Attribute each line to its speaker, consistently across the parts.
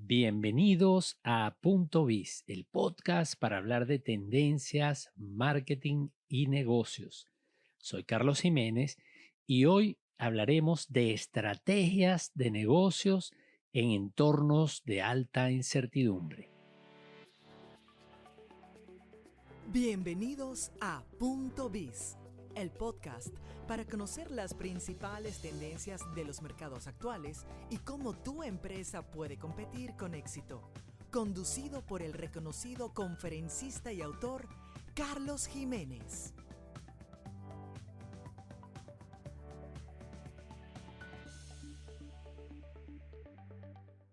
Speaker 1: Bienvenidos a Punto Biz, el podcast para hablar de tendencias, marketing y negocios. Soy Carlos Jiménez y hoy hablaremos de estrategias de negocios en entornos de alta incertidumbre.
Speaker 2: Bienvenidos a Punto Biz, el podcast para conocer las principales tendencias de los mercados actuales y cómo tu empresa puede competir con éxito. Conducido por el reconocido conferencista y autor Carlos Jiménez.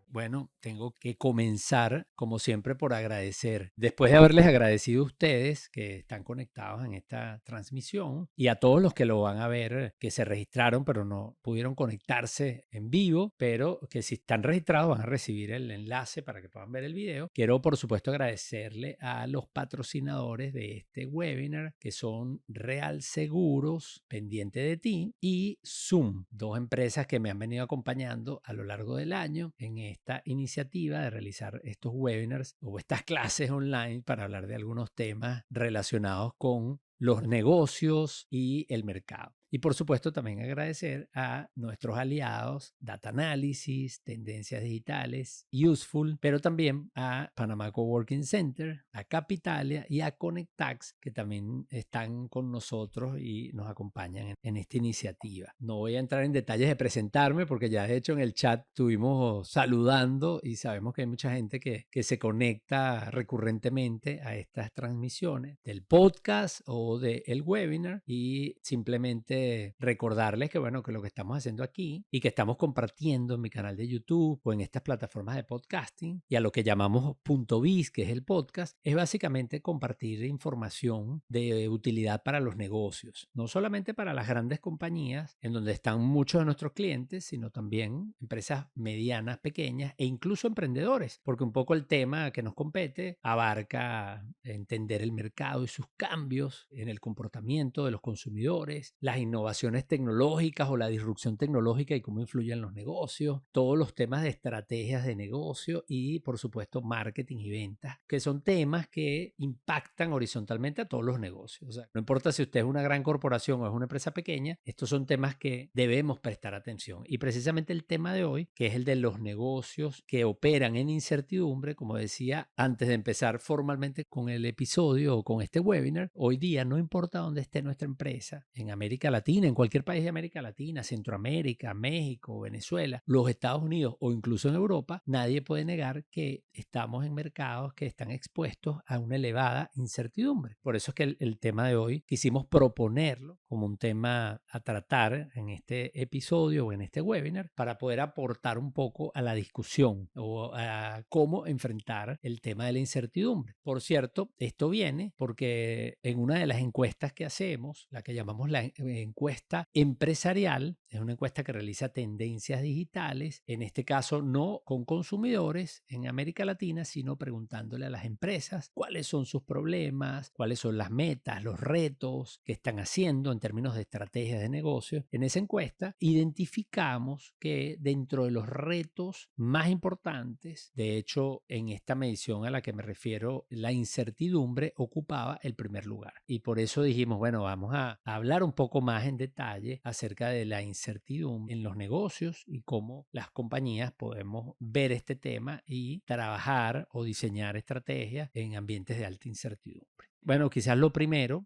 Speaker 1: Bueno, tengo que comenzar, como siempre, por agradecer. Después de haberles agradecido a ustedes que están conectados en esta transmisión y a todos los que lo van a ver, que se registraron, pero no pudieron conectarse en vivo, pero que si están registrados van a recibir el enlace para que puedan ver el video. Quiero, por supuesto, agradecerle a los patrocinadores de este webinar, que son Real Seguros, Pendiente de Ti, y Zoom, dos empresas que me han venido acompañando a lo largo del año en esta iniciativa de realizar estos webinars o estas clases online para hablar de algunos temas relacionados con los negocios y el mercado. Y por supuesto también agradecer a nuestros aliados Data Analysis, Tendencias Digitales, Useful, pero también a Panamá Coworking Center, a Capitalia y a Conectax, que también están con nosotros y nos acompañan en esta iniciativa. No voy a entrar en detalles de presentarme porque ya de hecho en el chat estuvimos saludando y sabemos que hay mucha gente que se conecta recurrentemente a estas transmisiones del podcast o del webinar, y simplemente recordarles que bueno, que lo que estamos haciendo aquí y que estamos compartiendo en mi canal de YouTube o en estas plataformas de podcasting y a lo que llamamos Punto Biz, que es el podcast, es básicamente compartir información de utilidad para los negocios, no solamente para las grandes compañías en donde están muchos de nuestros clientes, sino también empresas medianas, pequeñas e incluso emprendedores, porque un poco el tema que nos compete abarca entender el mercado y sus cambios en el comportamiento de los consumidores, las innovaciones tecnológicas o la disrupción tecnológica y cómo influyen los negocios, todos los temas de estrategias de negocio y por supuesto marketing y ventas, que son temas que impactan horizontalmente a todos los negocios. O sea, no importa si usted es una gran corporación o es una empresa pequeña, estos son temas que debemos prestar atención. Y precisamente el tema de hoy, que es el de los negocios que operan en incertidumbre, como decía antes de empezar formalmente con el episodio o con este webinar, hoy día no importa dónde esté nuestra empresa, en América Latina, en cualquier país de América Latina, Centroamérica, México, Venezuela, los Estados Unidos o incluso en Europa, nadie puede negar que estamos en mercados que están expuestos a una elevada incertidumbre. Por eso es que el tema de hoy quisimos proponerlo como un tema a tratar en este episodio o en este webinar para poder aportar un poco a la discusión o a cómo enfrentar el tema de la incertidumbre. Por cierto, esto viene porque en una de las encuestas que hacemos, la que llamamos la encuesta empresarial, es una encuesta que realiza Tendencias Digitales, en este caso no con consumidores en América Latina, sino preguntándole a las empresas cuáles son sus problemas, cuáles son las metas, los retos que están haciendo en términos de estrategias de negocio. En esa encuesta identificamos que dentro de los retos más importantes, de hecho en esta medición a la que me refiero, la incertidumbre ocupaba el primer lugar. Y por eso dijimos, bueno, vamos a hablar un poco más en detalle acerca de la incertidumbre en los negocios y cómo las compañías podemos ver este tema y trabajar o diseñar estrategias en ambientes de alta incertidumbre. Bueno, quizás lo primero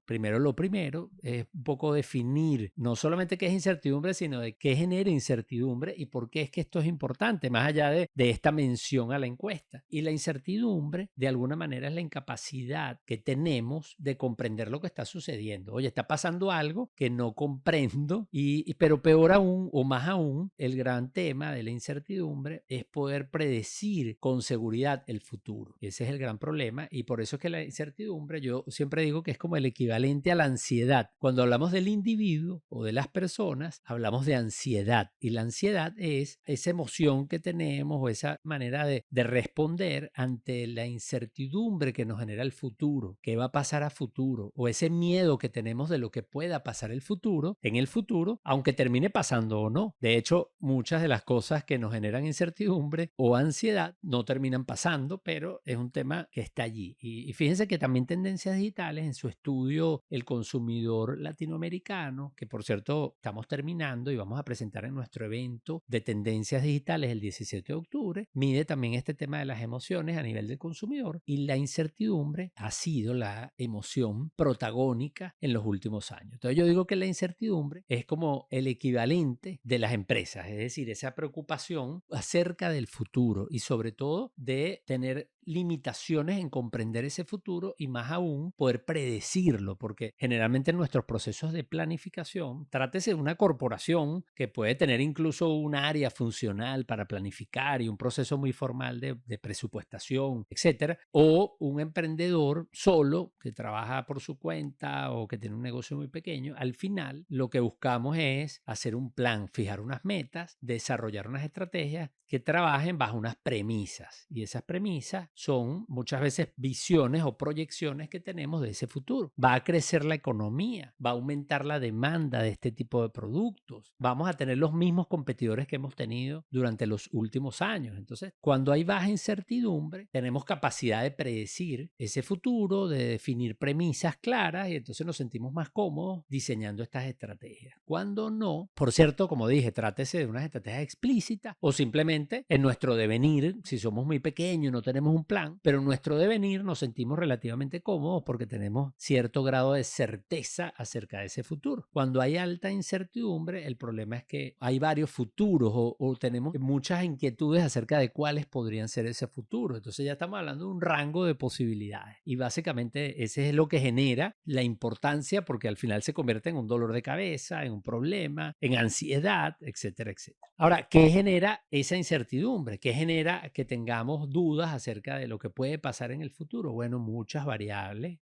Speaker 1: es un poco definir no solamente qué es incertidumbre, sino de qué genera incertidumbre y por qué es que esto es importante, más allá de esta mención a la encuesta. Y la incertidumbre, de alguna manera, es la incapacidad que tenemos de comprender lo que está sucediendo. Oye, está pasando algo que no comprendo, pero peor aún, o más aún, el gran tema de la incertidumbre es poder predecir con seguridad el futuro. Ese es el gran problema y por eso es que la incertidumbre yo siempre digo que es como el equivalente a la ansiedad. Cuando hablamos del individuo o de las personas, hablamos de ansiedad. Y la ansiedad es esa emoción que tenemos o esa manera de responder ante la incertidumbre que nos genera el futuro, qué va a pasar a futuro, o ese miedo que tenemos de lo que pueda pasar en el futuro, aunque termine pasando o no. De hecho, muchas de las cosas que nos generan incertidumbre o ansiedad no terminan pasando, pero es un tema que está allí. Y fíjense que también Tendencias Digitales, en su estudio El consumidor latinoamericano, que por cierto estamos terminando y vamos a presentar en nuestro evento de Tendencias Digitales el 17 de octubre, mide también este tema de las emociones a nivel del consumidor, y la incertidumbre ha sido la emoción protagónica en los últimos años. Entonces yo digo que la incertidumbre es como el equivalente de las empresas, es decir, esa preocupación acerca del futuro y sobre todo de tener limitaciones en comprender ese futuro y más aún poder predecirlo, porque generalmente en nuestros procesos de planificación, trátese de una corporación que puede tener incluso un área funcional para planificar y un proceso muy formal de presupuestación, etcétera, o un emprendedor solo que trabaja por su cuenta o que tiene un negocio muy pequeño. Al final lo que buscamos es hacer un plan, fijar unas metas, desarrollar unas estrategias que trabajen bajo unas premisas, y esas premisas son muchas veces visiones o proyecciones que tenemos de ese futuro. Va a crecer la economía, va a aumentar la demanda de este tipo de productos, vamos a tener los mismos competidores que hemos tenido durante los últimos años. Entonces, cuando hay baja incertidumbre, tenemos capacidad de predecir ese futuro, de definir premisas claras, y entonces nos sentimos más cómodos diseñando estas estrategias. Cuando no, por cierto, como dije, trátese de unas estrategias explícitas o simplemente en nuestro devenir, si somos muy pequeños y no tenemos un plan, pero en nuestro devenir nos sentimos relativamente cómodos porque tenemos cierto grado de certeza acerca de ese futuro. Cuando hay alta incertidumbre, el problema es que hay varios futuros o tenemos muchas inquietudes acerca de cuáles podrían ser ese futuro. Entonces ya estamos hablando de un rango de posibilidades y básicamente ese es lo que genera la importancia, porque al final se convierte en un dolor de cabeza, en un problema, en ansiedad, etcétera, etcétera. Ahora, ¿qué genera esa incertidumbre? ¿Qué genera que tengamos dudas acerca de lo que puede pasar en el futuro? Bueno, muchas variables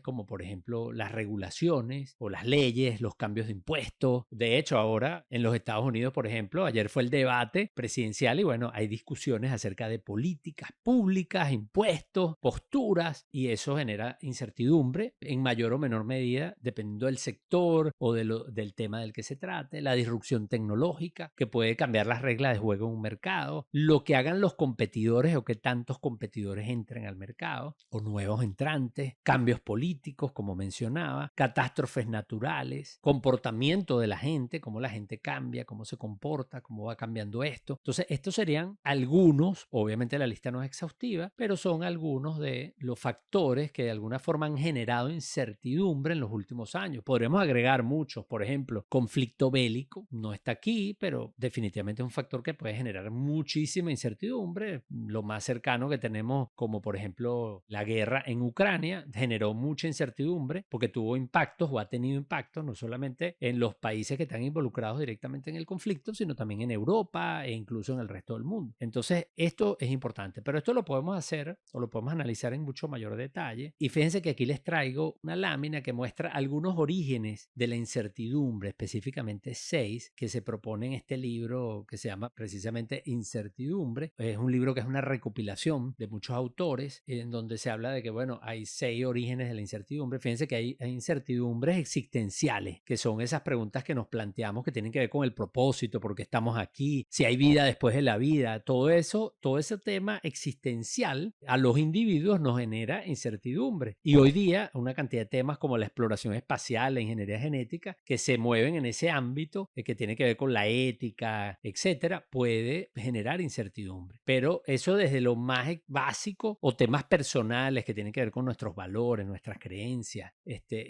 Speaker 1: como por ejemplo las regulaciones o las leyes, los cambios de impuestos. De hecho, ahora en los Estados Unidos, por ejemplo, ayer fue el debate presidencial y bueno, hay discusiones acerca de políticas públicas, impuestos, posturas, y eso genera incertidumbre en mayor o menor medida dependiendo del sector o del tema del que se trate, la disrupción tecnológica que puede cambiar las reglas de juego en un mercado, lo que hagan los competidores o que tantos competidores entren al mercado o nuevos entrantes, cambios políticos, como mencionaba, catástrofes naturales, comportamiento de la gente, cómo la gente cambia, cómo se comporta, cómo va cambiando esto. Entonces, estos serían algunos, obviamente la lista no es exhaustiva, pero son algunos de los factores que de alguna forma han generado incertidumbre en los últimos años. Podremos agregar muchos, por ejemplo, conflicto bélico, no está aquí, pero definitivamente es un factor que puede generar muchísima incertidumbre. Lo más cercano que tenemos, como por ejemplo la guerra en Ucrania, generó mucha incertidumbre porque tuvo impactos o ha tenido impactos no solamente en los países que están involucrados directamente en el conflicto, sino también en Europa e incluso en el resto del mundo. Entonces, esto es importante, pero esto lo podemos hacer o lo podemos analizar en mucho mayor detalle. Y fíjense que aquí les traigo una lámina que muestra algunos orígenes de la incertidumbre, específicamente 6, que se propone en este libro que se llama precisamente Incertidumbre. Es un libro que es una recopilación de muchos autores en donde se habla de que, bueno, hay 6 orígenes de la incertidumbre. Fíjense que hay incertidumbres existenciales, que son esas preguntas que nos planteamos que tienen que ver con el propósito, por qué estamos aquí, si hay vida después de la vida, todo eso, todo ese tema existencial a los individuos nos genera incertidumbre. Y hoy día una cantidad de temas como la exploración espacial, la ingeniería genética, que se mueven en ese ámbito que tiene que ver con la ética, etcétera, puede generar incertidumbre. Pero eso desde lo más básico o temas personales que tienen que ver con nuestros valores, nuestras creencias,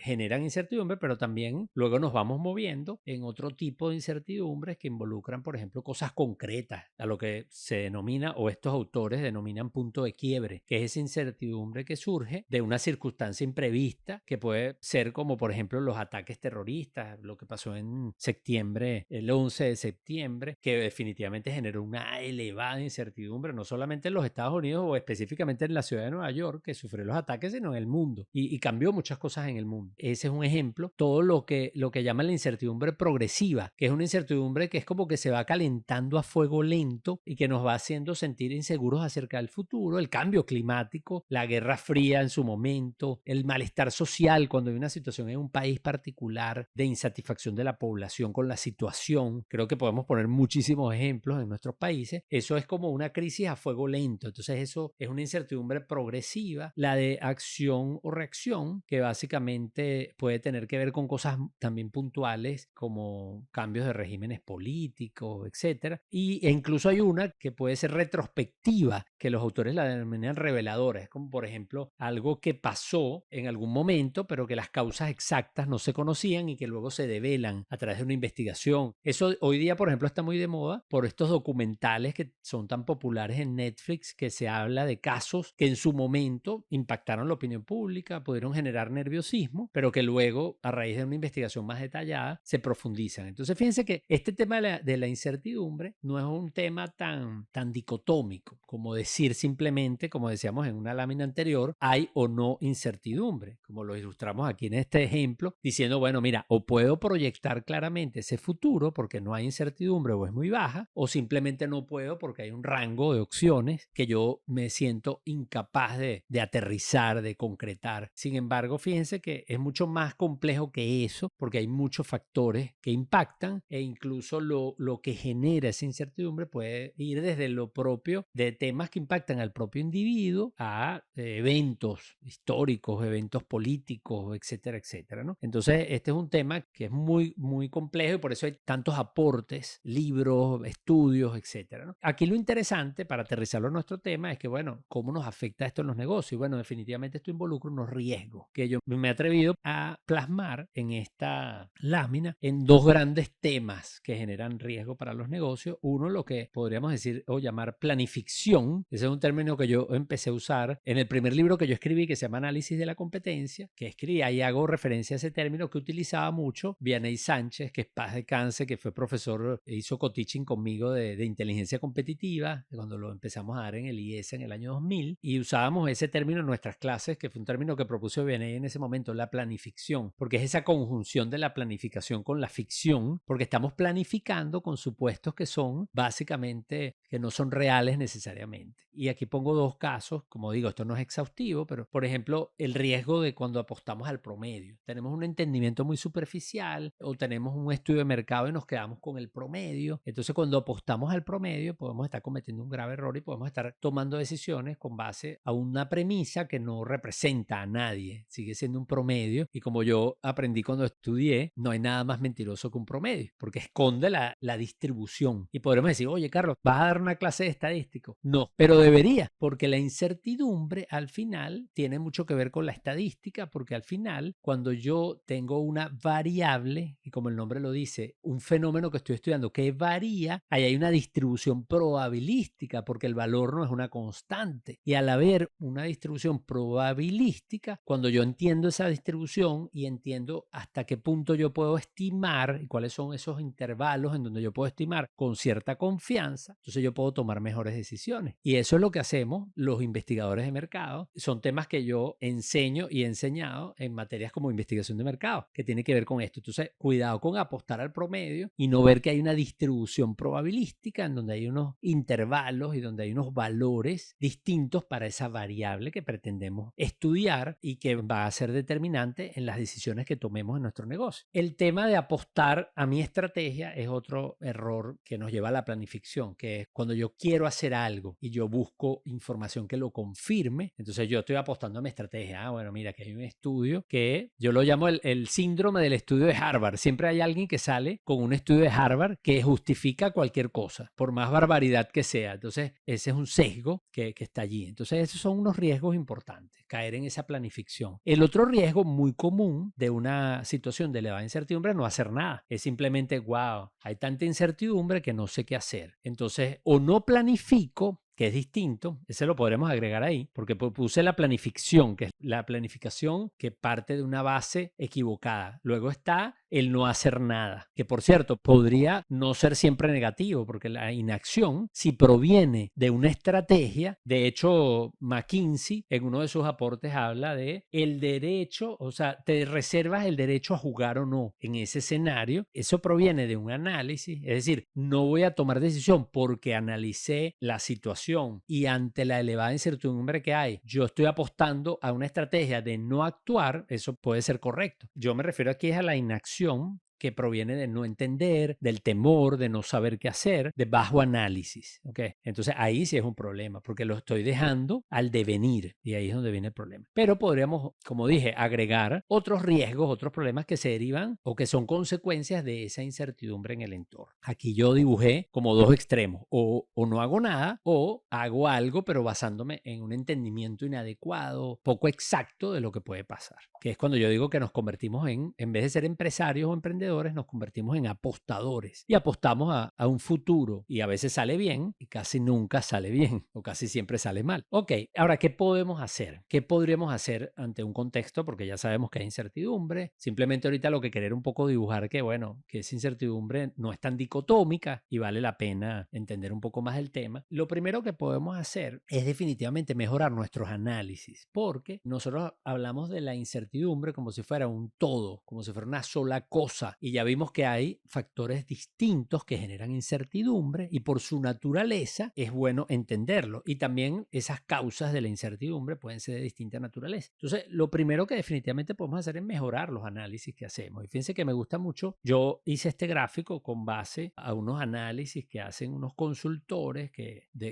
Speaker 1: generan incertidumbre, pero también luego nos vamos moviendo en otro tipo de incertidumbres que involucran, por ejemplo, cosas concretas, a lo que se denomina o estos autores denominan punto de quiebre, que es esa incertidumbre que surge de una circunstancia imprevista que puede ser como, por ejemplo, los ataques terroristas, lo que pasó en septiembre, el 11 de septiembre, que definitivamente generó pero una elevada incertidumbre, no solamente en los Estados Unidos o específicamente en la ciudad de Nueva York, que sufrió los ataques, sino en el mundo. Y cambió muchas cosas en el mundo. Ese es un ejemplo. Todo lo que llaman la incertidumbre progresiva, que es una incertidumbre que es como que se va calentando a fuego lento y que nos va haciendo sentir inseguros acerca del futuro, el cambio climático, la Guerra Fría en su momento, el malestar social cuando hay una situación en un país particular de insatisfacción de la población con la situación. Creo que podemos poner muchísimos ejemplos en nuestros países. Eso es como una crisis a fuego lento. Entonces eso es una incertidumbre progresiva. La de acción o reacción, que básicamente puede tener que ver con cosas también puntuales como cambios de regímenes políticos, etcétera. E incluso hay una que puede ser retrospectiva, que los autores la denominan reveladora. Es como, por ejemplo, algo que pasó en algún momento, pero que las causas exactas no se conocían y que luego se develan a través de una investigación. Eso hoy día, por ejemplo, está muy de moda por estos documentales que son tan populares en Netflix, que se habla de casos que en su momento impactaron la opinión pública, pudieron generar nerviosismo, pero que luego, a raíz de una investigación más detallada, se profundizan. Entonces, fíjense que este tema de la incertidumbre no es un tema tan dicotómico como decir simplemente, como decíamos en una lámina anterior, hay o no incertidumbre, como lo ilustramos aquí en este ejemplo, diciendo, bueno, mira, o puedo proyectar claramente ese futuro porque no hay incertidumbre o es muy baja, o simplemente no puedo porque hay un rango de opciones que yo me siento incapaz de aterrizar, de concretar. Sin embargo, fíjense que es mucho más complejo que eso, porque hay muchos factores que impactan e incluso lo que genera esa incertidumbre puede ir desde lo propio de temas que impactan al propio individuo a eventos históricos, eventos políticos, etcétera, etcétera, ¿no? Entonces, este es un tema que es muy, muy complejo y por eso hay tantos aportes, libros, estudios, etcétera, ¿no? Aquí lo interesante, para aterrizarlo en nuestro tema, es que, bueno, ¿cómo nos afecta esto en los negocios? Y bueno, definitivamente esto involucra unos riesgos que yo me he atrevido a plasmar en esta lámina en dos grandes temas que generan riesgo para los negocios. Uno, lo que podríamos decir o llamar planificación. Ese es un término que yo empecé a usar en el primer libro que yo escribí, que se llama Análisis de la Competencia, que escribí, ahí hago referencia a ese término que utilizaba mucho Vianey Sánchez, que es paz descanse, que fue profesor, hizo co-teaching conmigo de inteligencia competitiva, cuando lo empezamos a dar en el IES en el año 2000, y usábamos ese término en nuestras clases, que fue un término que propuso Vianey en ese momento, la planificación, porque es esa conjunción de la planificación con la ficción, porque estamos planificando con supuestos que son básicamente que no son reales necesariamente. Y aquí pongo dos casos, como digo, esto no es exhaustivo, pero por ejemplo, el riesgo de cuando apostamos al promedio. Tenemos un entendimiento muy superficial o tenemos un estudio de mercado y nos quedamos con el promedio. Entonces, cuando apostamos al promedio, podemos estar cometiendo un grave error y podemos estar tomando decisiones con base a una premisa que no representa a nadie. Sigue siendo un promedio y como yo aprendí cuando estudié, no hay nada más mentiroso que un promedio, porque esconde la distribución. Y podremos decir, oye, Carlos, ¿vas a dar una clase de estadístico? No, pero debería, porque la incertidumbre al final tiene mucho que ver con la estadística, porque al final, cuando yo tengo una variable, y como el nombre lo dice, un fenómeno que estoy estudiando que varía, ahí hay una distribución probabilística, porque el valor no es una constante. Y al haber una distribución probabilística, cuando yo entiendo esa distribución y entiendo hasta qué punto yo puedo estimar y cuáles son esos intervalos en donde yo puedo estimar con cierta confianza, entonces yo puedo tomar mejores decisiones. Y eso es lo que hacemos los investigadores de mercado. Son temas que yo enseño y he enseñado en materias como investigación de mercado, que tiene que ver con esto. Entonces, cuidado con apostar al promedio y no ver que hay una distribución probabilística en donde hay unos intervalos y donde hay unos valores distintos para esa variable que pretendemos estudiar y que va a ser determinante en las decisiones que tomemos en nuestro negocio. El tema de apostar a mi estrategia es otro error que nos lleva a la planificación, que es cuando yo quiero hacer algo y yo busco información que lo confirme, entonces yo estoy apostando a mi estrategia. Bueno, mira, que hay un estudio que yo lo llamo el síndrome del estudio de Harvard. Siempre hay alguien que sale con un estudio de Harvard que justifica cualquier cosa, por más barbaridad que sea. Entonces, ese es un sesgo que está allí. Entonces, esos son unos riesgos importantes, caer en esa planificación. El otro riesgo muy común de una situación de elevada incertidumbre es no hacer nada. Es simplemente, wow, hay tanta incertidumbre que no sé qué hacer. Entonces, o no planifico, que es distinto, ese lo podremos agregar ahí, porque puse la planificación, que es la planificación que parte de una base equivocada. Luego está el no hacer nada, que por cierto podría no ser siempre negativo, porque la inacción, si proviene de una estrategia, de hecho McKinsey en uno de sus aportes habla de el derecho, o sea, te reservas el derecho a jugar o no en ese escenario. Eso proviene de un análisis, es decir, no voy a tomar decisión porque analicé la situación y ante la elevada incertidumbre que hay, yo estoy apostando a una estrategia de no actuar. Eso puede ser correcto. Yo me refiero aquí a la inacción que proviene de no entender, del temor, de no saber qué hacer, de bajo análisis. ¿Okay? Entonces ahí sí es un problema, porque lo estoy dejando al devenir y ahí es donde viene el problema. Pero podríamos, como dije, agregar otros riesgos, otros problemas que se derivan o que son consecuencias de esa incertidumbre en el entorno. Aquí yo dibujé como dos extremos, o no hago nada o hago algo pero basándome en un entendimiento inadecuado, poco exacto de lo que puede pasar, que es cuando yo digo que nos convertimos en vez de ser empresarios o emprendedores, nos convertimos en apostadores y apostamos a un futuro y a veces sale bien y casi nunca sale bien o casi siempre sale mal. Ok, ahora, ¿qué podemos hacer? ¿Qué podríamos hacer ante un contexto? Porque ya sabemos que hay incertidumbre. Simplemente ahorita lo que querer un poco dibujar que, bueno, que esa incertidumbre no es tan dicotómica y vale la pena entender un poco más el tema. Lo primero que podemos hacer es definitivamente mejorar nuestros análisis, porque nosotros hablamos de la incertidumbre como si fuera un todo, como si fuera una sola cosa. Y ya vimos que hay factores distintos que generan incertidumbre y por su naturaleza es bueno entenderlo. Y también esas causas de la incertidumbre pueden ser de distinta naturaleza. Entonces, lo primero que definitivamente podemos hacer es mejorar los análisis que hacemos. Y fíjense que me gusta mucho. Yo hice este gráfico con base a unos análisis que hacen unos consultores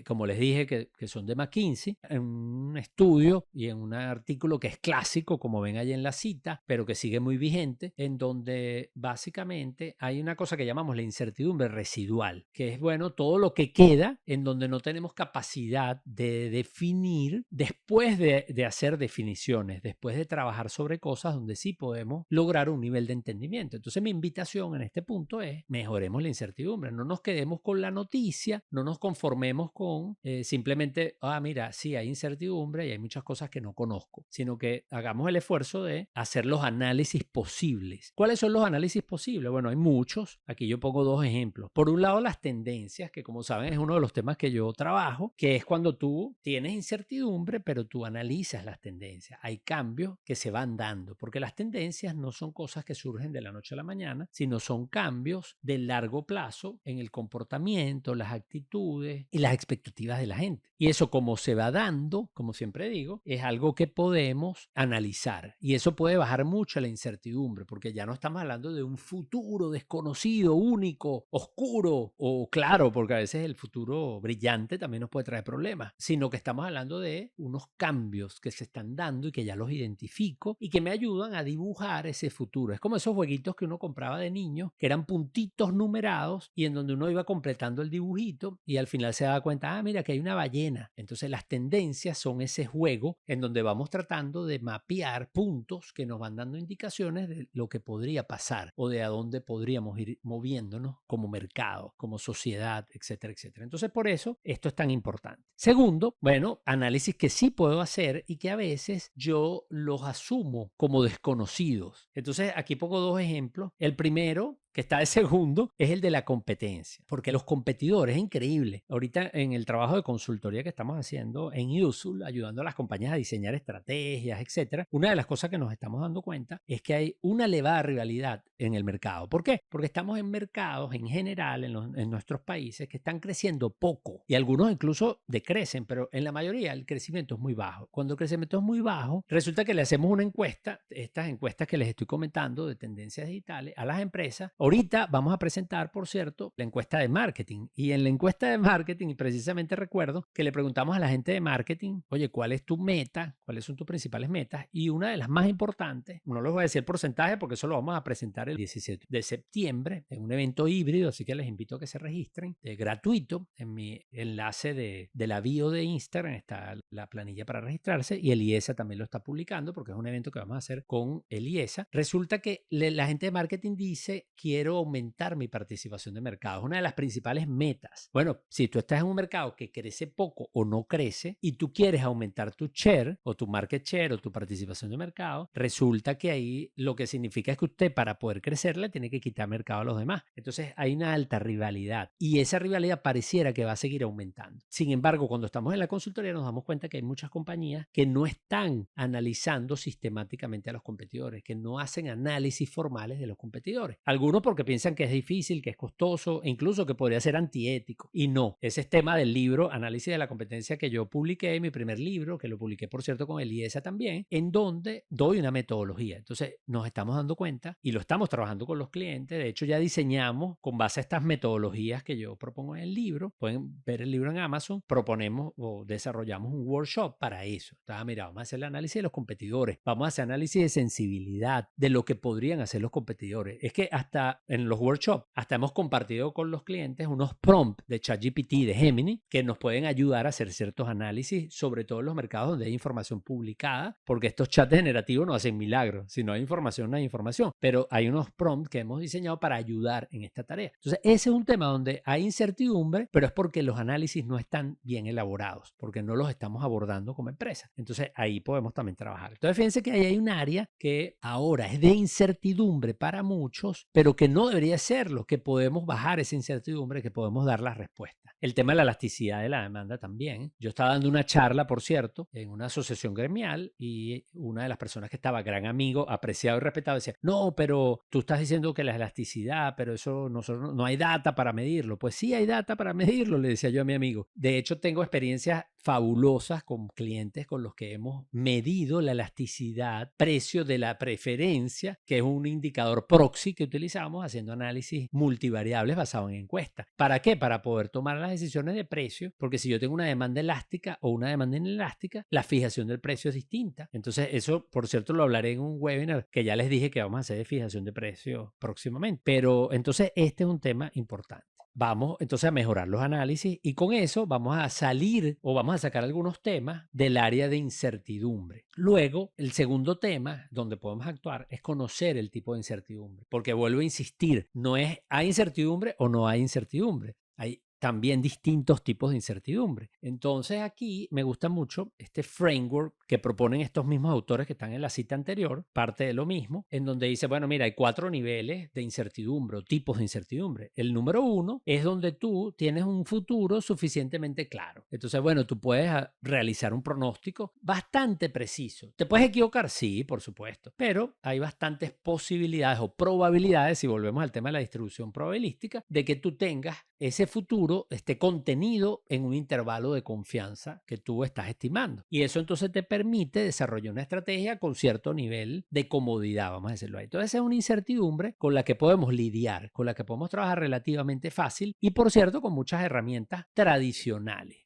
Speaker 1: como les dije, que son de McKinsey, en un estudio y en un artículo que es clásico, como ven ahí en la cita, pero que sigue muy vigente, en donde básicamente hay una cosa que llamamos la incertidumbre residual, que es, bueno, todo lo que queda en donde no tenemos capacidad de definir después de hacer definiciones, después de trabajar sobre cosas donde sí podemos lograr un nivel de entendimiento. Entonces mi invitación en este punto es mejoremos la incertidumbre, no nos quedemos con la noticia, no nos conformemos con simplemente, mira, sí hay incertidumbre y hay muchas cosas que no conozco, sino que hagamos el esfuerzo de hacer los análisis posibles. ¿Cuáles son los análisis posibles? Bueno, hay muchos. Aquí yo pongo dos ejemplos. Por un lado, las tendencias, que como saben es uno de los temas que yo trabajo, que es cuando tú tienes incertidumbre, pero tú analizas las tendencias. Hay cambios que se van dando, porque las tendencias no son cosas que surgen de la noche a la mañana, sino son cambios de largo plazo en el comportamiento, las actitudes y las expectativas de la gente. Y eso, como se va dando, como siempre digo, es algo que podemos analizar. Y eso puede bajar mucho la incertidumbre, porque ya no estamos hablando de un futuro desconocido, único, oscuro o claro, porque a veces el futuro brillante también nos puede traer problemas, sino que estamos hablando de unos cambios que se están dando y que ya los identifico y que me ayudan a dibujar ese futuro. Es como esos jueguitos que uno compraba de niño, que eran puntitos numerados y en donde uno iba completando el dibujito y al final se daba cuenta, mira que hay una ballena. Entonces las tendencias son ese juego en donde vamos tratando de mapear puntos que nos van dando indicaciones de lo que podría pasar o de a dónde podríamos ir moviéndonos como mercado, como sociedad, etcétera, etcétera. Entonces por eso esto es tan importante. Segundo, bueno, análisis que sí puedo hacer y que a veces yo los asumo como desconocidos. Entonces aquí pongo dos ejemplos. El primero, que está de segundo, es el de la competencia, porque los competidores, es increíble. Ahorita en el trabajo de consultoría que estamos haciendo en Usul, ayudando a las compañías a diseñar estrategias, etcétera, una de las cosas que nos estamos dando cuenta es que hay una elevada rivalidad en el mercado. ¿Por qué? Porque estamos en mercados en general en nuestros países que están creciendo poco y algunos incluso decrecen, pero en la mayoría el crecimiento es muy bajo. Cuando el crecimiento es muy bajo, resulta que le hacemos una encuesta, estas encuestas que les estoy comentando de tendencias digitales, a las empresas. Ahorita vamos a presentar, por cierto, la encuesta de marketing. Y en la encuesta de marketing, y precisamente recuerdo que le preguntamos a la gente de marketing, oye, ¿cuál es tu meta? ¿Cuáles son tus principales metas? Y una de las más importantes, no les voy a decir el porcentaje porque eso lo vamos a presentar el 17 de septiembre en un evento híbrido, así que les invito a que se registren, gratuito. En mi enlace de la bio de Instagram está la planilla para registrarse y el IESA también lo está publicando porque es un evento que vamos a hacer con el IESA. Resulta que la gente de marketing dice que quiero aumentar mi participación de mercado. Es una de las principales metas. Bueno, si tú estás en un mercado que crece poco o no crece y tú quieres aumentar tu share o tu market share o tu participación de mercado, resulta que ahí lo que significa es que usted, para poder crecer, le tiene que quitar mercado a los demás. Entonces hay una alta rivalidad y esa rivalidad pareciera que va a seguir aumentando. Sin embargo, cuando estamos en la consultoría nos damos cuenta que hay muchas compañías que no están analizando sistemáticamente a los competidores, que no hacen análisis formales de los competidores. Algunos porque piensan que es difícil, que es costoso e incluso que podría ser antiético. Y no, ese es tema del libro Análisis de la Competencia que yo publiqué, mi primer libro, que lo publiqué por cierto con el IESA también, en donde doy una metodología. Entonces nos estamos dando cuenta y lo estamos trabajando con los clientes. De hecho ya diseñamos con base a estas metodologías que yo propongo en el libro. Pueden ver el libro en Amazon. Proponemos o desarrollamos un workshop para eso. Entonces, mira, vamos a hacer el análisis de los competidores. Vamos a hacer análisis de sensibilidad de lo que podrían hacer los competidores. Es que hasta en los workshops, hasta hemos compartido con los clientes unos prompts de ChatGPT, de Gemini, que nos pueden ayudar a hacer ciertos análisis, sobre todo en los mercados donde hay información publicada, porque estos chats generativos no hacen milagros. Si no hay información, no hay información. Pero hay unos prompts que hemos diseñado para ayudar en esta tarea. Entonces, ese es un tema donde hay incertidumbre, pero es porque los análisis no están bien elaborados, porque no los estamos abordando como empresa. Entonces, ahí podemos también trabajar. Entonces, fíjense que ahí hay un área que ahora es de incertidumbre para muchos, pero que no debería serlo, que podemos bajar esa incertidumbre, que podemos dar las respuestas. El tema de la elasticidad de la demanda también. Yo estaba dando una charla, por cierto, en una asociación gremial y una de las personas que estaba, gran amigo, apreciado y respetado, decía, no, pero tú estás diciendo que la elasticidad, pero eso nosotros no hay data para medirlo. Pues sí hay data para medirlo, le decía yo a mi amigo. De hecho, tengo experiencias fabulosas con clientes con los que hemos medido la elasticidad, precio de la preferencia, que es un indicador proxy que utilizamos haciendo análisis multivariables basado en encuestas. ¿Para qué? Para poder tomar las decisiones de precio, porque si yo tengo una demanda elástica o una demanda inelástica, la fijación del precio es distinta. Entonces, eso, por cierto, lo hablaré en un webinar que ya les dije que vamos a hacer de fijación de precio próximamente. Pero entonces, este es un tema importante. Vamos entonces a mejorar los análisis y con eso vamos a salir o vamos a sacar algunos temas del área de incertidumbre. Luego, el segundo tema donde podemos actuar es conocer el tipo de incertidumbre, porque vuelvo a insistir, no es ¿hay incertidumbre o no hay incertidumbre? Hay también distintos tipos de incertidumbre. Entonces aquí me gusta mucho este framework que proponen estos mismos autores que están en la cita anterior, parte de lo mismo, en donde dice, bueno, mira, hay 4 niveles de incertidumbre o tipos de incertidumbre. El número 1 es donde tú tienes un futuro suficientemente claro. Entonces, bueno, tú puedes realizar un pronóstico bastante preciso. ¿Te puedes equivocar? Sí, por supuesto, pero hay bastantes posibilidades o probabilidades, si volvemos al tema de la distribución probabilística, de que tú tengas ese futuro esté contenido en un intervalo de confianza que tú estás estimando. Y eso entonces te permite desarrollar una estrategia con cierto nivel de comodidad, vamos a decirlo ahí. Entonces es una incertidumbre con la que podemos lidiar, con la que podemos trabajar relativamente fácil y, por cierto, con muchas herramientas tradicionales.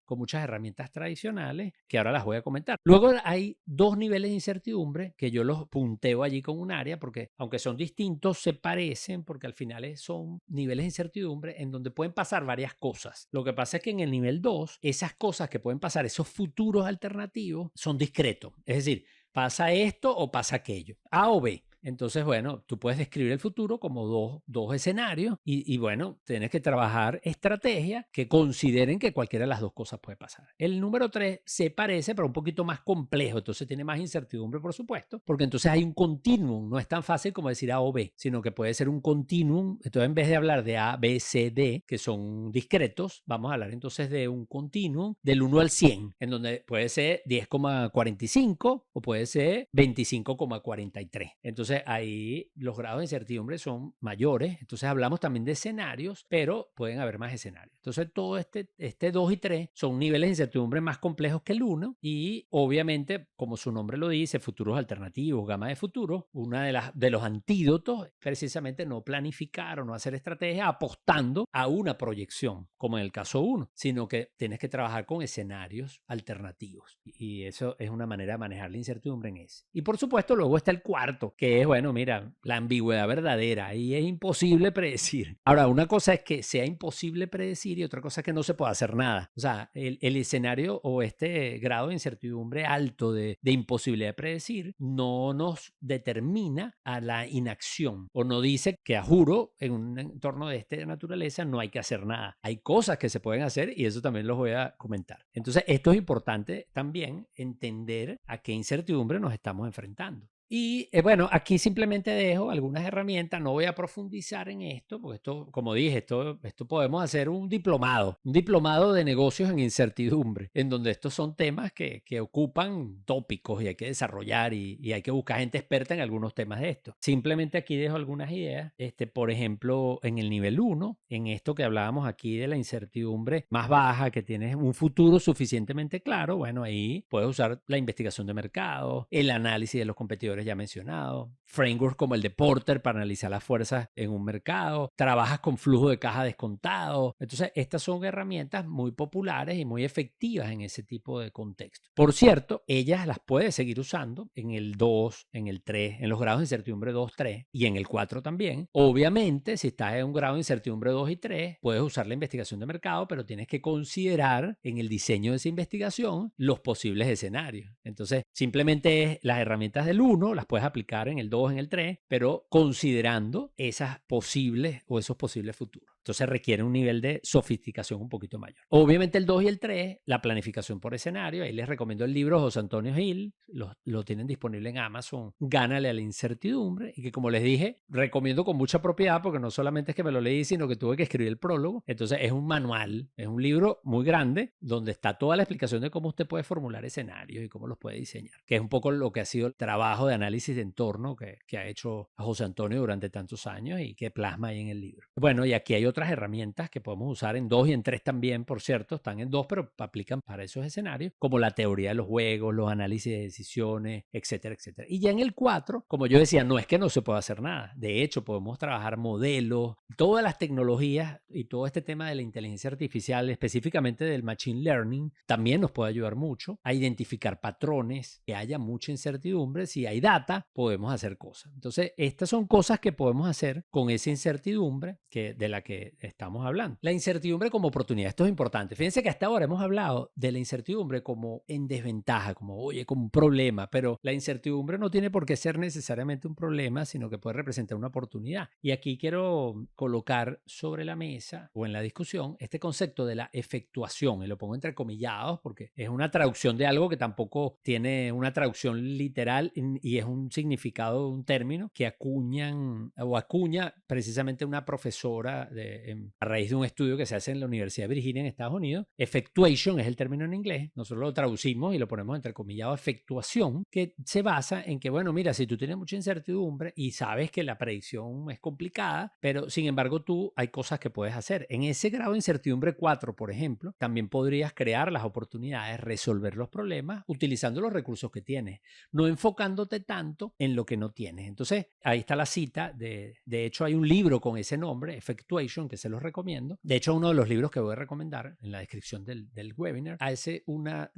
Speaker 1: Que ahora las voy a comentar. Luego hay 2 niveles de incertidumbre que yo los punteo allí con un área porque aunque son distintos, se parecen porque al final son niveles de incertidumbre en donde pueden pasar varias cosas. Lo que pasa es que en el nivel 2, esas cosas que pueden pasar, esos futuros alternativos, son discretos. Es decir, pasa esto o pasa aquello, A o B. Entonces, bueno, tú puedes describir el futuro como dos escenarios y bueno, tienes que trabajar estrategias que consideren que cualquiera de las 2 cosas puede pasar. El número 3 se parece, pero un poquito más complejo, entonces tiene más incertidumbre, por supuesto, porque entonces hay un continuum, no es tan fácil como decir A o B, sino que puede ser un continuum. Entonces, en vez de hablar de A, B, C, D, que son discretos, vamos a hablar entonces de un continuum del 1 al 100, en donde puede ser 10,45 o puede ser 25,43. Entonces, ahí los grados de incertidumbre son mayores. Entonces hablamos también de escenarios, pero pueden haber más escenarios. Entonces todo este 2 y 3 son niveles de incertidumbre más complejos que el 1 y obviamente, como su nombre lo dice, futuros alternativos, gama de futuros, una de los antídotos es precisamente no planificar o no hacer estrategia apostando a una proyección, como en el caso 1, sino que tienes que trabajar con escenarios alternativos y eso es una manera de manejar la incertidumbre en ese. Y por supuesto luego está el cuarto, que que es, bueno, mira, la ambigüedad verdadera y es imposible predecir. Ahora, una cosa es que sea imposible predecir y otra cosa es que no se pueda hacer nada. O sea, el escenario o este grado de incertidumbre alto de imposibilidad de predecir no nos determina a la inacción o no dice que a juro en un entorno de esta naturaleza no hay que hacer nada. Hay cosas que se pueden hacer y eso también los voy a comentar. Entonces, esto es importante también entender a qué incertidumbre nos estamos enfrentando. Y bueno, aquí simplemente dejo algunas herramientas, no voy a profundizar en esto, porque esto, como dije, esto podemos hacer un diplomado de negocios en incertidumbre, en donde estos son temas que ocupan tópicos y hay que desarrollar y hay que buscar gente experta en algunos temas de esto. Simplemente aquí dejo algunas ideas, por ejemplo, en el nivel 1, en esto que hablábamos aquí de la incertidumbre más baja, que tienes un futuro suficientemente claro, bueno, ahí puedes usar la investigación de mercado, el análisis de los competidores ya mencionado, frameworks como el de Porter para analizar las fuerzas en un mercado, trabajas con flujo de caja descontado. Entonces, estas son herramientas muy populares y muy efectivas en ese tipo de contexto. Por cierto, ellas las puedes seguir usando en el 2, en el 3, en los grados de incertidumbre 2, 3 y en el 4 también. Obviamente, si estás en un grado de incertidumbre 2 y 3, puedes usar la investigación de mercado, pero tienes que considerar en el diseño de esa investigación los posibles escenarios. Entonces, simplemente las herramientas del 1 las puedes aplicar en el 2, en el 3, pero considerando esas posibles o esos posibles futuros. Entonces requiere un nivel de sofisticación un poquito mayor. Obviamente el 2 y el 3, la planificación por escenario. Ahí les recomiendo el libro José Antonio Gil, lo tienen disponible en Amazon, Gánale a la incertidumbre, y que como les dije, recomiendo con mucha propiedad porque no solamente es que me lo leí, sino que tuve que escribir el prólogo. Entonces es un manual, es un libro muy grande donde está toda la explicación de cómo usted puede formular escenarios y cómo los puede diseñar, que es un poco lo que ha sido el trabajo de análisis de entorno que ha hecho José Antonio durante tantos años y que plasma ahí en el libro. Bueno, y aquí hay otras herramientas que podemos usar en 2 y en 3 también, por cierto, están en 2, pero aplican para esos escenarios, como la teoría de los juegos, los análisis de decisiones, etcétera, etcétera. Y ya en el 4, como yo decía, no es que no se pueda hacer nada. De hecho, podemos trabajar modelos, todas las tecnologías y todo este tema de la inteligencia artificial, específicamente del machine learning, también nos puede ayudar mucho a identificar patrones, que haya mucha incertidumbre. Si hay data, podemos hacer cosas. Entonces, estas son cosas que podemos hacer con esa incertidumbre de la que estamos hablando. La incertidumbre como oportunidad, esto es importante. Fíjense que hasta ahora hemos hablado de la incertidumbre como en desventaja, como, oye, como un problema, pero la incertidumbre no tiene por qué ser necesariamente un problema, sino que puede representar una oportunidad. Y aquí quiero colocar sobre la mesa o en la discusión este concepto de la efectuación, y lo pongo entre comillados porque es una traducción de algo que tampoco tiene una traducción literal y es un significado, un término que acuña precisamente una profesora a raíz de un estudio que se hace en la Universidad de Virginia en Estados Unidos. Effectuation es el término en inglés, nosotros lo traducimos y lo ponemos entre comillado efectuación, que se basa en que, bueno, mira, si tú tienes mucha incertidumbre y sabes que la predicción es complicada, pero sin embargo hay cosas que puedes hacer. En ese grado de incertidumbre 4, por ejemplo, también podrías crear las oportunidades, resolver los problemas utilizando los recursos que tienes, no enfocándote tanto en lo que no tienes. Entonces, ahí está la cita. De hecho, hay un libro con ese nombre, Effectuation, que se los recomiendo. De hecho, uno de los libros que voy a recomendar en la descripción del webinar hace una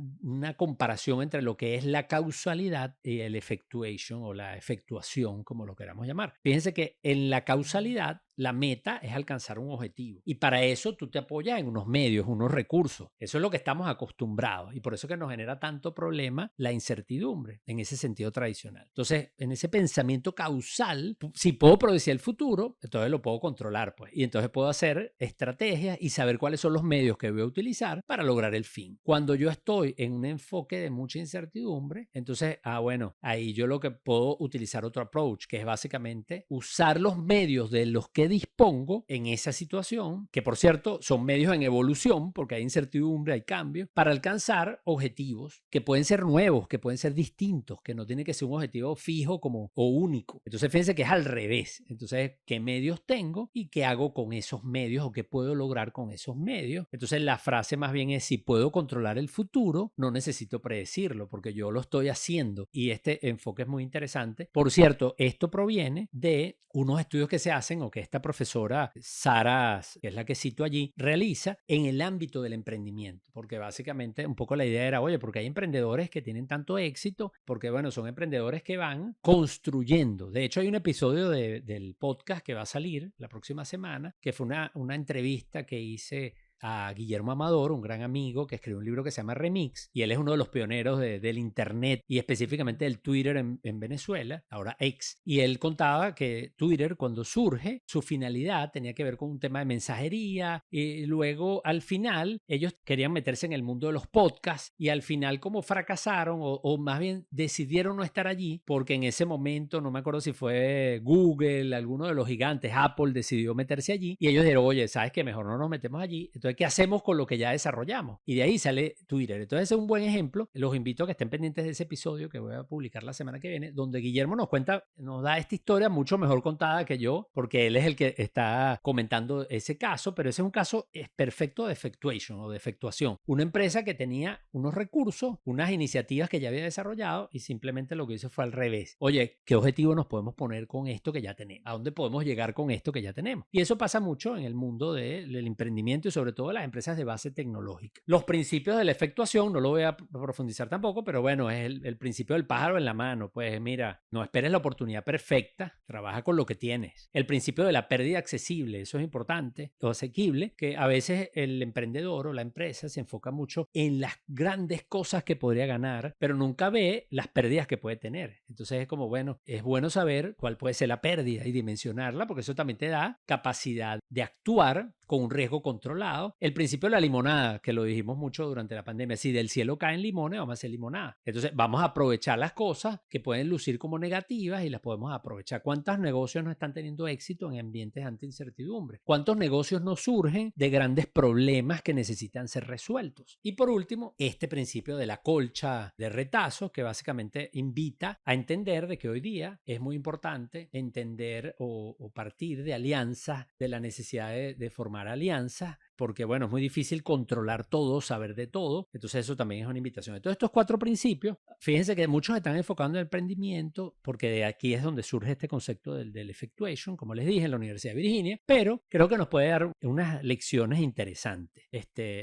Speaker 1: comparación entre lo que es la causalidad y el effectuation o la efectuación, como lo queramos llamar. Fíjense que en la causalidad, la meta es alcanzar un objetivo y para eso tú te apoyas en unos medios, unos recursos. Eso es lo que estamos acostumbrados y por eso que nos genera tanto problema la incertidumbre en ese sentido tradicional. Entonces, en ese pensamiento causal, si puedo predecir el futuro, entonces lo puedo controlar, pues, y entonces puedo hacer estrategias y saber cuáles son los medios que voy a utilizar para lograr el fin. Cuando yo estoy en un enfoque de mucha incertidumbre, entonces, bueno, ahí yo lo que puedo utilizar otro approach, que es básicamente usar los medios de los que dispongo en esa situación, que por cierto son medios en evolución porque hay incertidumbre, hay cambios, para alcanzar objetivos que pueden ser nuevos, que pueden ser distintos, que no tiene que ser un objetivo fijo o único. Entonces fíjense que es al revés. Entonces, ¿qué medios tengo y qué hago con esos medios o qué puedo lograr con esos medios? Entonces la frase más bien es: si puedo controlar el futuro, no necesito predecirlo porque yo lo estoy haciendo. Y este enfoque es muy interesante. Por cierto, esto proviene de unos estudios que se hacen o que esta profesora Sara, que es la que cito allí, realiza en el ámbito del emprendimiento, porque básicamente un poco la idea era, oye, porque hay emprendedores que tienen tanto éxito, porque bueno, son emprendedores que van construyendo. De hecho, hay un episodio del podcast que va a salir la próxima semana, que fue una entrevista que hice a Guillermo Amador, un gran amigo que escribió un libro que se llama Remix, y él es uno de los pioneros del Internet y específicamente del Twitter en Venezuela, ahora X. Y él contaba que Twitter, cuando surge, su finalidad tenía que ver con un tema de mensajería, y luego al final ellos querían meterse en el mundo de los podcasts, y al final como fracasaron, o más bien decidieron no estar allí, porque en ese momento, no me acuerdo si fue Google, alguno de los gigantes, Apple decidió meterse allí, y ellos dijeron, oye, ¿sabes qué? Mejor no nos metemos allí. Entonces, ¿qué hacemos con lo que ya desarrollamos? Y de ahí sale Twitter. Entonces, ese es un buen ejemplo. Los invito a que estén pendientes de ese episodio que voy a publicar la semana que viene, donde Guillermo nos cuenta, nos da esta historia mucho mejor contada que yo, porque él es el que está comentando ese caso, pero ese es un caso perfecto de effectuation o de efectuación. Una empresa que tenía unos recursos, unas iniciativas que ya había desarrollado y simplemente lo que hizo fue al revés. Oye, ¿qué objetivo nos podemos poner con esto que ya tenemos? ¿A dónde podemos llegar con esto que ya tenemos? Y eso pasa mucho en el mundo del emprendimiento y sobre todo de las empresas de base tecnológica. Los principios de la efectuación, no lo voy a profundizar tampoco, pero bueno, es el principio del pájaro en la mano. Pues mira, no esperes la oportunidad perfecta, trabaja con lo que tienes. El principio de la pérdida accesible, eso es importante, o asequible, que a veces el emprendedor o la empresa se enfoca mucho en las grandes cosas que podría ganar, pero nunca ve las pérdidas que puede tener. Entonces es como, bueno, es bueno saber cuál puede ser la pérdida y dimensionarla, porque eso también te da capacidad de actuar con un riesgo controlado. El principio de la limonada, que lo dijimos mucho durante la pandemia, si del cielo caen limones, vamos a hacer limonada. Entonces vamos a aprovechar las cosas que pueden lucir como negativas y las podemos aprovechar. ¿Cuántos negocios no están teniendo éxito en ambientes ante incertidumbre? ¿Cuántos negocios no surgen de grandes problemas que necesitan ser resueltos? Y por último, este principio de la colcha de retazos, que básicamente invita a entender de que hoy día es muy importante entender o partir de alianzas, de la necesidad de formar alianzas, porque bueno, es muy difícil controlar todo, saber de todo. Entonces eso también es una invitación. Entonces estos 4 principios, fíjense que muchos están enfocando en el emprendimiento, porque de aquí es donde surge este concepto del effectuation, como les dije, en la Universidad de Virginia, pero creo que nos puede dar unas lecciones interesantes.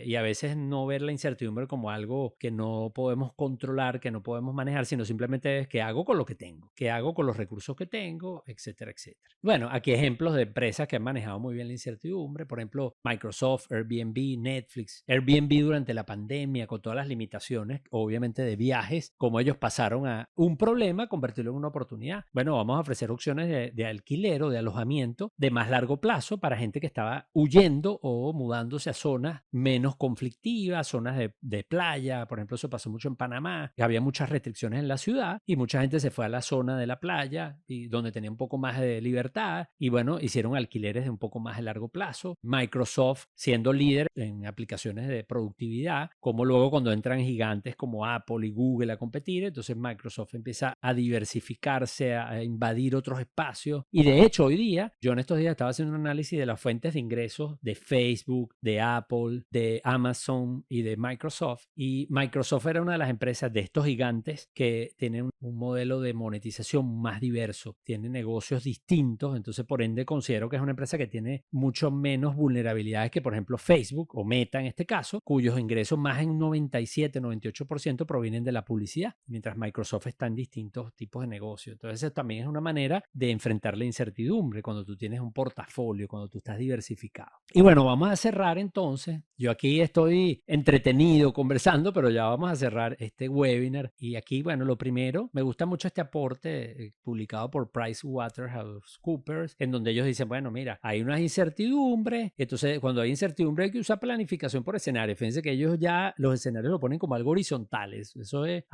Speaker 1: Y a veces no ver la incertidumbre como algo que no podemos controlar, que no podemos manejar, sino simplemente es qué hago con lo que tengo, qué hago con los recursos que tengo, etcétera, etcétera. Bueno, aquí ejemplos de empresas que han manejado muy bien la incertidumbre, por ejemplo, Microsoft, Airbnb, Netflix. Airbnb durante la pandemia, con todas las limitaciones, obviamente de viajes, como ellos pasaron a un problema, convertirlo en una oportunidad. Bueno, vamos a ofrecer opciones de alquiler o de alojamiento de más largo plazo para gente que estaba huyendo o mudándose a zonas menos conflictivas, zonas de playa. Por ejemplo, eso pasó mucho en Panamá. Había muchas restricciones en la ciudad y mucha gente se fue a la zona de la playa y donde tenía un poco más de libertad y bueno, hicieron alquileres de un poco más de largo plazo. Microsoft, siendo líder en aplicaciones de productividad, como luego cuando entran gigantes como Apple y Google a competir, entonces Microsoft empieza a diversificarse, a invadir otros espacios. Y de hecho hoy día, yo en estos días estaba haciendo un análisis de las fuentes de ingresos de Facebook, de Apple, de Amazon y de Microsoft. Y Microsoft era una de las empresas de estos gigantes que tienen un modelo de monetización más diverso, tiene negocios distintos, entonces por ende considero que es una empresa que tiene mucho menos vulnerabilidades que por ejemplo Facebook o Meta en este caso, cuyos ingresos más en 97-98% provienen de la publicidad, mientras Microsoft está en distintos tipos de negocios. Entonces eso también es una manera de enfrentar la incertidumbre cuando tú tienes un portafolio, cuando tú estás diversificado. Y bueno, vamos a cerrar entonces. Yo aquí estoy entretenido conversando, pero ya vamos a cerrar este webinar. Y aquí, bueno, lo primero, me gusta mucho este aporte publicado por PricewaterhouseCoopers, en donde ellos dicen, bueno, mira, hay unas incertidumbres, entonces cuando hay incertidumbre hay que usar planificación por escenario. Fíjense que ellos ya los escenarios lo ponen como algo horizontales. Eso es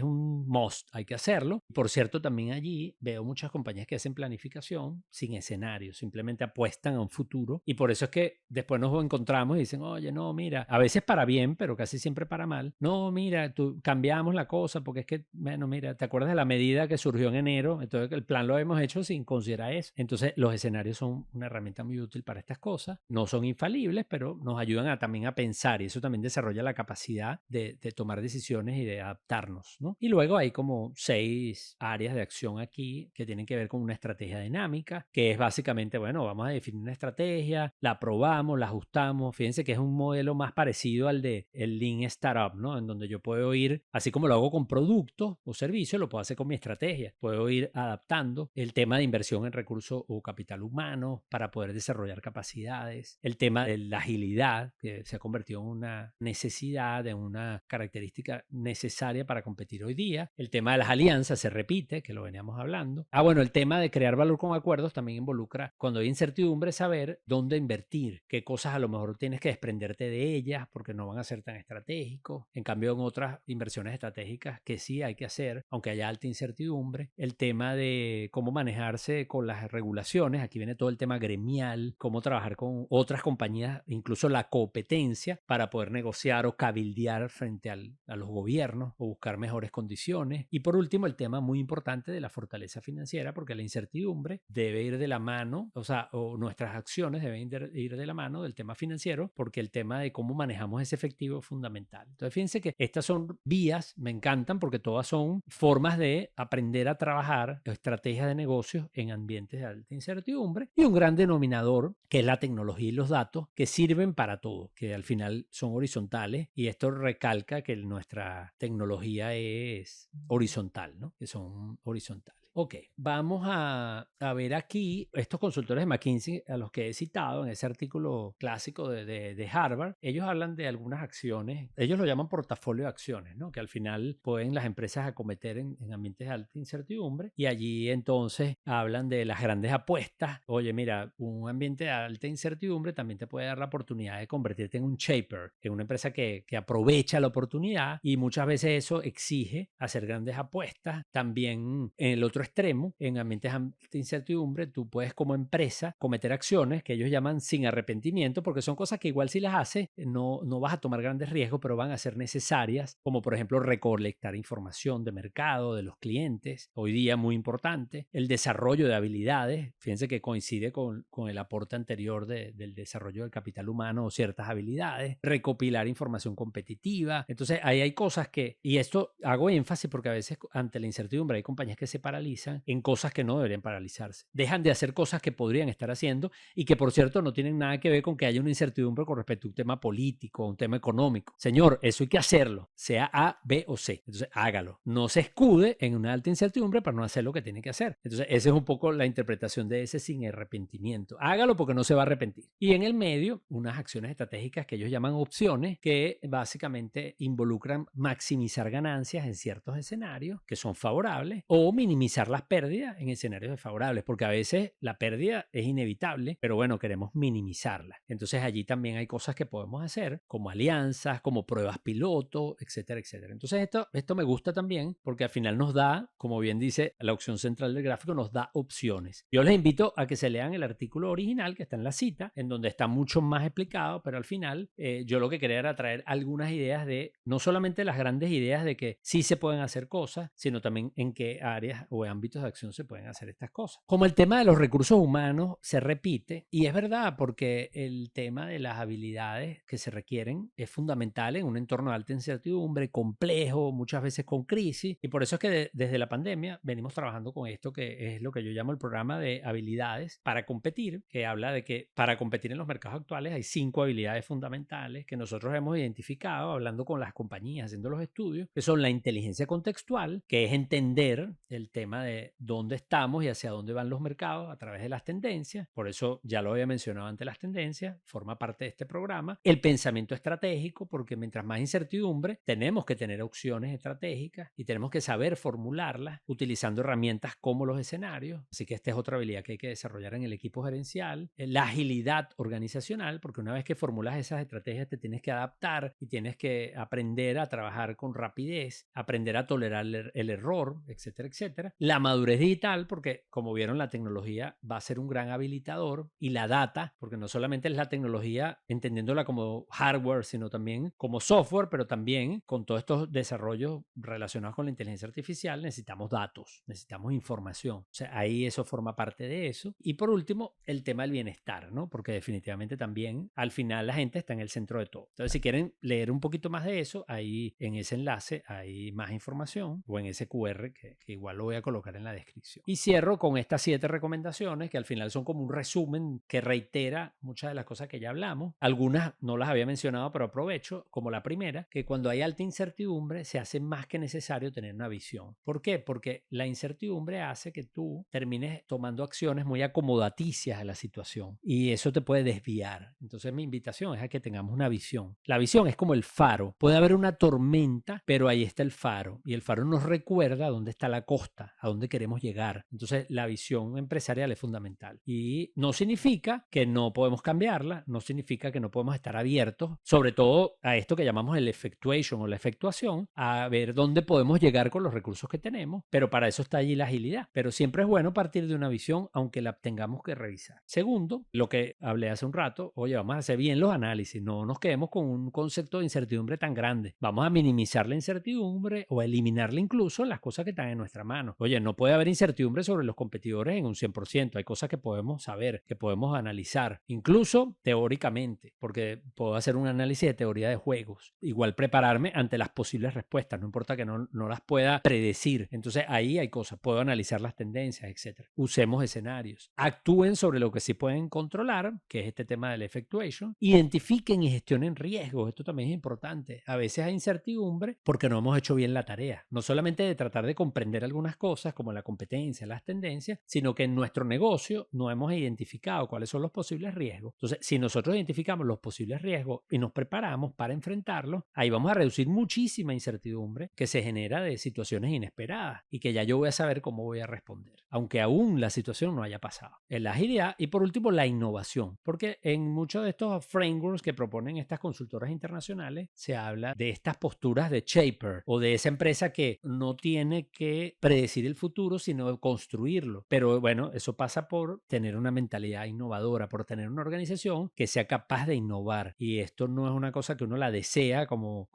Speaker 1: un must, hay que hacerlo. Por cierto, también allí veo muchas compañías que hacen planificación sin escenario, simplemente apuestan a un futuro. Y por eso es que después nos encontramos y dicen, oye, no, mira, a veces para bien, pero casi siempre para mal. No, mira, cambiamos la cosa porque es que, bueno, mira, ¿te acuerdas de la medida que surgió en enero? Entonces el plan lo hemos hecho sin considerar eso. Entonces los escenarios son una herramienta muy útil para estas cosas. No son infalibles, útiles, pero nos ayudan también a pensar y eso también desarrolla la capacidad de tomar decisiones y de adaptarnos, ¿no? Y luego hay como 6 áreas de acción aquí que tienen que ver con una estrategia dinámica, que es básicamente, bueno, vamos a definir una estrategia, la probamos, la ajustamos. Fíjense que es un modelo más parecido al de el Lean Startup, ¿no? En donde yo puedo ir, así como lo hago con productos o servicios, lo puedo hacer con mi estrategia. Puedo ir adaptando el tema de inversión en recursos o capital humano para poder desarrollar capacidades, el tema de la agilidad, que se ha convertido en una necesidad, en una característica necesaria para competir hoy día, el tema de las alianzas se repite, que lo veníamos hablando. Bueno, el tema de crear valor con acuerdos también involucra, cuando hay incertidumbre, saber dónde invertir, qué cosas a lo mejor tienes que desprenderte de ellas porque no van a ser tan estratégicos. En cambio, en otras inversiones estratégicas que sí hay que hacer, aunque haya alta incertidumbre, el tema de cómo manejarse con las regulaciones, aquí viene todo el tema gremial, cómo trabajar con otras compañías, incluso la competencia para poder negociar o cabildear frente a los gobiernos o buscar mejores condiciones. Y por último, el tema muy importante de la fortaleza financiera, porque la incertidumbre debe ir de la mano, o nuestras acciones deben ir de la mano del tema financiero, porque el tema de cómo manejamos ese efectivo es fundamental. Entonces, fíjense que estas son vías, me encantan porque todas son formas de aprender a trabajar estrategias de negocios en ambientes de alta incertidumbre, y un gran denominador que es la tecnología y los datos, que sirven para todo, que al final son horizontales, y esto recalca que nuestra tecnología es horizontal, ¿no? Que son horizontales. Ok, vamos a ver aquí estos consultores de McKinsey a los que he citado en ese artículo clásico de Harvard. Ellos hablan de algunas acciones, ellos lo llaman portafolio de acciones, ¿no? Que al final pueden las empresas acometer en ambientes de alta incertidumbre, y allí entonces hablan de las grandes apuestas. Oye, mira, un ambiente de alta incertidumbre también te puede dar la oportunidad de convertirte en un shaper, en una empresa que aprovecha la oportunidad, y muchas veces eso exige hacer grandes apuestas. También en el otro extremo, en ambientes de alta incertidumbre, tú puedes como empresa cometer acciones que ellos llaman sin arrepentimiento, porque son cosas que igual si las haces no vas a tomar grandes riesgos, pero van a ser necesarias, como por ejemplo recolectar información de mercado, de los clientes, hoy día muy importante, el desarrollo de habilidades. Fíjense que coincide con el aporte anterior del desarrollo del capital humano o ciertas habilidades, recopilar información competitiva. Entonces ahí hay cosas y esto hago énfasis porque a veces ante la incertidumbre hay compañías que se paralizan en cosas que no deberían paralizarse. Dejan de hacer cosas que podrían estar haciendo y que, por cierto, no tienen nada que ver con que haya una incertidumbre con respecto a un tema político, un tema económico. Señor, eso hay que hacerlo, sea A, B o C. Entonces, hágalo. No se escude en una alta incertidumbre para no hacer lo que tiene que hacer. Entonces, esa es un poco la interpretación de ese sin arrepentimiento. Hágalo porque no se va a arrepentir. Y en el medio, unas acciones estratégicas que ellos llaman opciones, que básicamente involucran maximizar ganancias en ciertos escenarios que son favorables o minimizar las pérdidas en escenarios desfavorables, porque a veces la pérdida es inevitable, pero bueno, queremos minimizarla. Entonces allí también hay cosas que podemos hacer, como alianzas, como pruebas piloto, etcétera, etcétera. Entonces esto me gusta también porque al final nos da, como bien dice la opción central del gráfico, nos da opciones. Yo les invito a que se lean el artículo original que está en la cita, en donde está mucho más explicado, pero al final yo lo que quería era traer algunas ideas de, no solamente las grandes ideas de que sí se pueden hacer cosas, sino también en qué áreas o ámbitos de acción se pueden hacer estas cosas. Como el tema de los recursos humanos se repite, y es verdad porque el tema de las habilidades que se requieren es fundamental en un entorno de alta incertidumbre, complejo, muchas veces con crisis, y por eso es que desde la pandemia venimos trabajando con esto que es lo que yo llamo el programa de habilidades para competir, que habla de que para competir en los mercados actuales hay 5 habilidades fundamentales que nosotros hemos identificado hablando con las compañías, haciendo los estudios, que son la inteligencia contextual, que es entender el tema de dónde estamos y hacia dónde van los mercados a través de las tendencias. Por eso ya lo había mencionado antes, las tendencias, forma parte de este programa. El pensamiento estratégico, porque mientras más incertidumbre, tenemos que tener opciones estratégicas y tenemos que saber formularlas utilizando herramientas como los escenarios. Así que esta es otra habilidad que hay que desarrollar en el equipo gerencial. La agilidad organizacional, porque una vez que formulas esas estrategias te tienes que adaptar y tienes que aprender a trabajar con rapidez, aprender a tolerar el error, etcétera, etcétera. la madurez digital, porque como vieron, la tecnología va a ser un gran habilitador, y la data, porque no solamente es la tecnología entendiéndola como hardware, sino también como software, pero también con todos estos desarrollos relacionados con la inteligencia artificial necesitamos datos, necesitamos información. O sea, ahí eso forma parte de eso. Y por último, el tema del bienestar, ¿no? Porque definitivamente también al final la gente está en el centro de todo. Entonces, si quieren leer un poquito más de eso, ahí en ese enlace hay más información, o en ese QR que igual lo voy a colocar en la descripción. Y cierro con estas 7 recomendaciones que al final son como un resumen que reitera muchas de las cosas que ya hablamos. Algunas no las había mencionado, pero aprovecho, como la primera, que cuando hay alta incertidumbre se hace más que necesario tener una visión. ¿Por qué? Porque la incertidumbre hace que tú termines tomando acciones muy acomodaticias a la situación, y eso te puede desviar. Entonces mi invitación es a que tengamos una visión. La visión es como el faro. Puede haber una tormenta, pero ahí está el faro, y el faro nos recuerda dónde está la costa, a dónde queremos llegar. Entonces la visión empresarial es fundamental, y no significa que no podemos cambiarla, no significa que no podemos estar abiertos, sobre todo a esto que llamamos el effectuation o la efectuación, a ver dónde podemos llegar con los recursos que tenemos, pero para eso está allí la agilidad. Pero siempre es bueno partir de una visión, aunque la tengamos que revisar. Segundo, lo que hablé hace un rato, oye, vamos a hacer bien los análisis, no nos quedemos con un concepto de incertidumbre tan grande. Vamos a minimizar la incertidumbre o a eliminarla incluso en las cosas que están en nuestra mano. Oye, no puede haber incertidumbre sobre los competidores en un 100%. Hay cosas que podemos saber, que podemos analizar, incluso teóricamente, porque puedo hacer un análisis de teoría de juegos. Igual prepararme ante las posibles respuestas, no importa que no las pueda predecir. Entonces ahí hay cosas, puedo analizar las tendencias, etc. Usemos escenarios. Actúen sobre lo que sí pueden controlar, que es este tema del effectuation. Identifiquen y gestionen riesgos. Esto también es importante. A veces hay incertidumbre porque no hemos hecho bien la tarea. No solamente de tratar de comprender algunas cosas como la competencia, las tendencias, sino que en nuestro negocio no hemos identificado cuáles son los posibles riesgos. Entonces, si nosotros identificamos los posibles riesgos y nos preparamos para enfrentarlos, ahí vamos a reducir muchísima incertidumbre que se genera de situaciones inesperadas, y que ya yo voy a saber cómo voy a responder, aunque aún la situación no haya pasado. En la agilidad, y por último, la innovación, porque en muchos de estos frameworks que proponen estas consultoras internacionales se habla de estas posturas de shaper, o de esa empresa que no tiene que predecir el futuro, sino construirlo. Pero bueno, eso pasa por tener una mentalidad innovadora, por tener una organización que sea capaz de innovar. Y esto no es una cosa que uno la desea como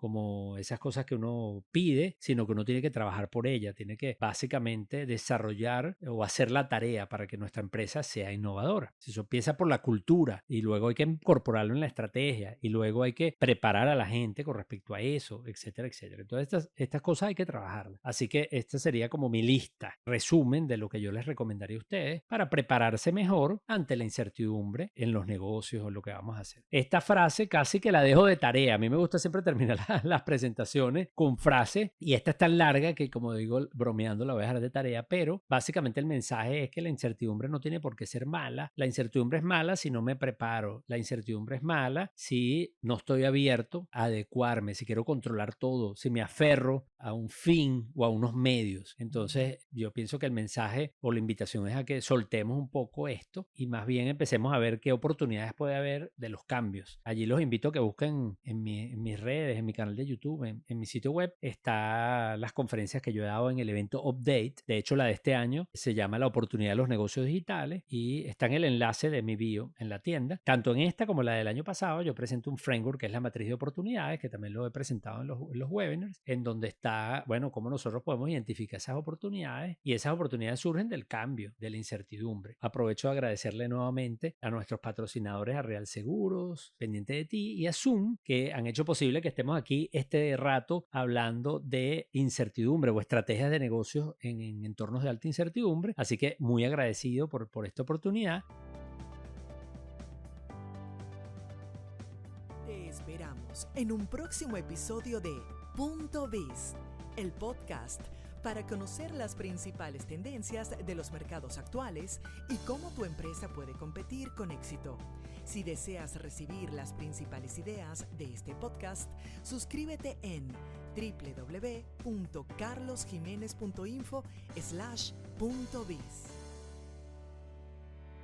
Speaker 1: esas cosas que uno pide, sino que uno tiene que trabajar por ella, tiene que básicamente desarrollar o hacer la tarea para que nuestra empresa sea innovadora. Eso empieza por la cultura, y luego hay que incorporarlo en la estrategia, y luego hay que preparar a la gente con respecto a eso, etcétera, etcétera. Entonces estas cosas hay que trabajarlas. Así que esta sería como mi lista, resumen de lo que yo les recomendaría a ustedes para prepararse mejor ante la incertidumbre en los negocios o lo que vamos a hacer. Esta frase casi que la dejo de tarea. A mí me gusta siempre terminar las presentaciones con frases, y esta es tan larga que, como digo, bromeando, la voy a dejar de tarea, pero básicamente el mensaje es que la incertidumbre no tiene por qué ser mala. La incertidumbre es mala si no me preparo. La incertidumbre es mala si no estoy abierto a adecuarme, si quiero controlar todo, si me aferro a un fin o a unos medios. Entonces yo pienso que el mensaje o la invitación es a que soltemos un poco esto y más bien empecemos a ver qué oportunidades puede haber de los cambios. Allí los invito a que busquen en mis redes, en mi canal de YouTube, en mi sitio web, están las conferencias que yo he dado en el evento Update. De hecho, la de este año se llama La oportunidad de los negocios digitales, y está en el enlace de mi bio en la tienda. Tanto en esta como la del año pasado yo presento un framework que es la matriz de oportunidades, que también lo he presentado en los webinars, en donde está, bueno, cómo nosotros podemos identificar esas oportunidades, y esas oportunidades surgen del cambio, de la incertidumbre. Aprovecho de agradecerle nuevamente a nuestros patrocinadores, a Real Seguros, Pendiente de Ti, y a Zoom, que han hecho posible que estemos aquí este rato hablando de incertidumbre o estrategias de negocios en entornos de alta incertidumbre. Así que muy agradecido por esta oportunidad.
Speaker 2: Te esperamos en un próximo episodio de Punto Biz, el podcast para conocer las principales tendencias de los mercados actuales y cómo tu empresa puede competir con éxito. Si deseas recibir las principales ideas de este podcast, suscríbete en www.carlosjimenez.info/puntobiz.